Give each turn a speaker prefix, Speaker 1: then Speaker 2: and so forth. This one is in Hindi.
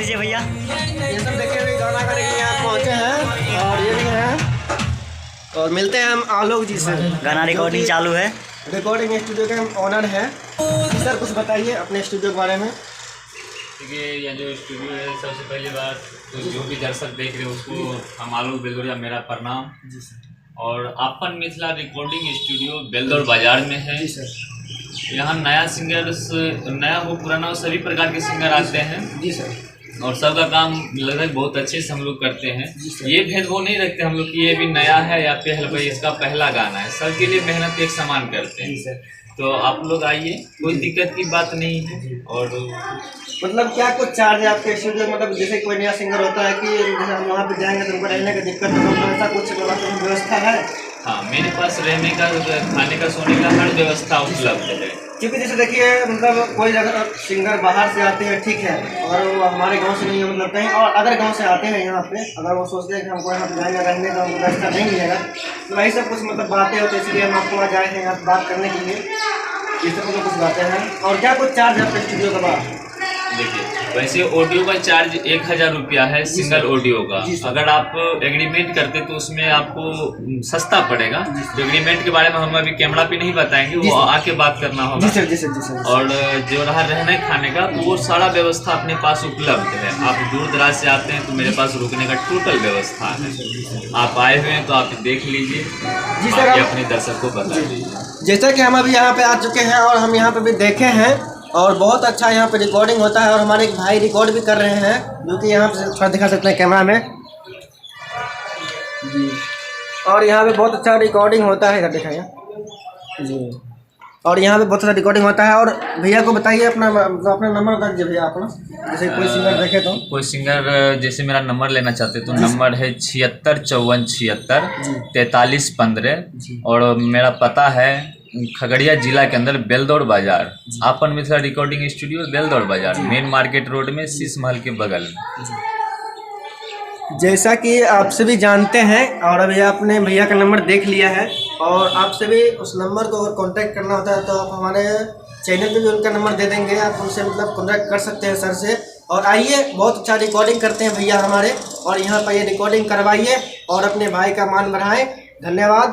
Speaker 1: दीजिए भैया।
Speaker 2: ये सब देखिए अभी गाना गाने के लिए यहाँ पहुँचे हैं और ये भी हैं और मिलते हैं हम आलोक जी से।
Speaker 1: गाना रिकॉर्डिंग चालू है।
Speaker 2: रिकॉर्डिंग स्टूडियो के हम ऑनर हैं। सर कुछ बताइए अपने स्टूडियो के बारे में।
Speaker 3: देखिए यह जो स्टूडियो है, सबसे पहली बात तो जो भी दर्शक देख रहे हैं उसको हम आलोक बेलदौरिया मेरा प्रणाम।
Speaker 2: जी सर। और
Speaker 3: अपन मिथिला रिकॉर्डिंग स्टूडियो बेलदौर बाजार में है।
Speaker 2: जी सर।
Speaker 3: यहाँ नया सिंगर्स, नया हो पुराना हो, सभी प्रकार के सिंगर आते हैं।
Speaker 2: जी सर।
Speaker 3: और सबका काम लगभग बहुत अच्छे से हम लोग करते हैं। ये भेदभाव नहीं रखते हम लोग कि ये भी नया है या फिर भाई इसका पहला गाना है। सबके लिए मेहनत एक समान करते हैं।
Speaker 2: जी सर।
Speaker 3: तो आप लोग आइए, कोई दिक्कत की बात नहीं है। और
Speaker 2: मतलब क्या कुछ चार्ज है आपके स्टूडियो, मतलब जैसे कोई नया सिंगर होता है कि जैसे हम वहाँ पे जाएंगे तो उनको रहने का दिक्कत हो, तो ऐसा कुछ व्यवस्था है?
Speaker 3: हाँ, मेरे पास रहने का, खाने का, सोने का हर व्यवस्था उपलब्ध है।
Speaker 2: क्योंकि जैसे देखिए मतलब कोई अगर सिंगर बाहर से आते हैं, ठीक है, अगर वो हमारे गांव से नहीं है, मतलब कहीं और अदर गांव से आते हैं यहाँ पे, अगर वो सोचते हैं कि हमको यहाँ पे जाएंगे, रहने का व्यवस्था नहीं मिलेगा, तो वही सब कुछ मतलब बातें होती है। इसलिए हम आपको आज आए हैं यहाँ बात करने के लिए। ये सब मतलब कुछ बातें हैं। और क्या कुछ चार्ज है आपके स्टूडियो का बाहर?
Speaker 3: देखिए वैसे ऑडियो का चार्ज 1000 रुपया है, सिंगल ऑडियो का। अगर आप एग्रीमेंट करते तो उसमें आपको सस्ता पड़ेगा। तो एग्रीमेंट के बारे में हम अभी कैमरा पे नहीं बताएंगे, वो आके बात करना होगा।
Speaker 2: जी सर, जी सर, जी सर।
Speaker 3: और जो रहा रहने खाने का, तो वो सारा व्यवस्था अपने पास उपलब्ध है। आप दूर दराज से आते हैं तो मेरे पास रुकने का टोटल व्यवस्था है। आप आए हुए हैं तो आप देख लीजिए,
Speaker 2: जी सर।
Speaker 3: अपने दर्शक को बता दीजिए।
Speaker 2: जैसा कि हम अभी यहाँ पे आ चुके हैं और हम यहाँ पे भी देखे हैं और बहुत अच्छा यहाँ पे रिकॉर्डिंग होता है। और हमारे एक भाई रिकॉर्ड भी कर रहे हैं, जो कि यहाँ पे थोड़ा दिखा सकते हैं कैमरा में जी। और यहाँ पे बहुत अच्छा रिकॉर्डिंग होता है, इधर दिखाइए जी। और यहाँ पे बहुत अच्छा रिकॉर्डिंग होता है। और भैया को बताइए अपना नंबर बता दीजिए भैया अपना, जैसे कोई सिंगर देखे तो।
Speaker 3: कोई सिंगर जैसे मेरा नंबर लेना चाहते तो नंबर है 765476 4315। और मेरा पता है खगड़िया जिला के अंदर बेलदौर बाजार, अपन मिथिला रिकॉर्डिंग स्टूडियो बेलदौर बाजार, मेन मार्केट रोड में शीश महल के बगल में।
Speaker 2: जैसा कि आप सभी जानते हैं और अभी आपने भैया का नंबर देख लिया है, और आपसे भी उस नंबर को अगर कांटेक्ट करना होता है तो आप हमारे चैनल पे भी उनका नंबर दे देंगे, आप उनसे मतलब कांटेक्ट कर सकते हैं सर से। और आइए, बहुत अच्छा रिकॉर्डिंग करते हैं भैया हमारे, और यहाँ पर ये रिकॉर्डिंग करवाइए और अपने भाई का मान बढ़ाएं। धन्यवाद।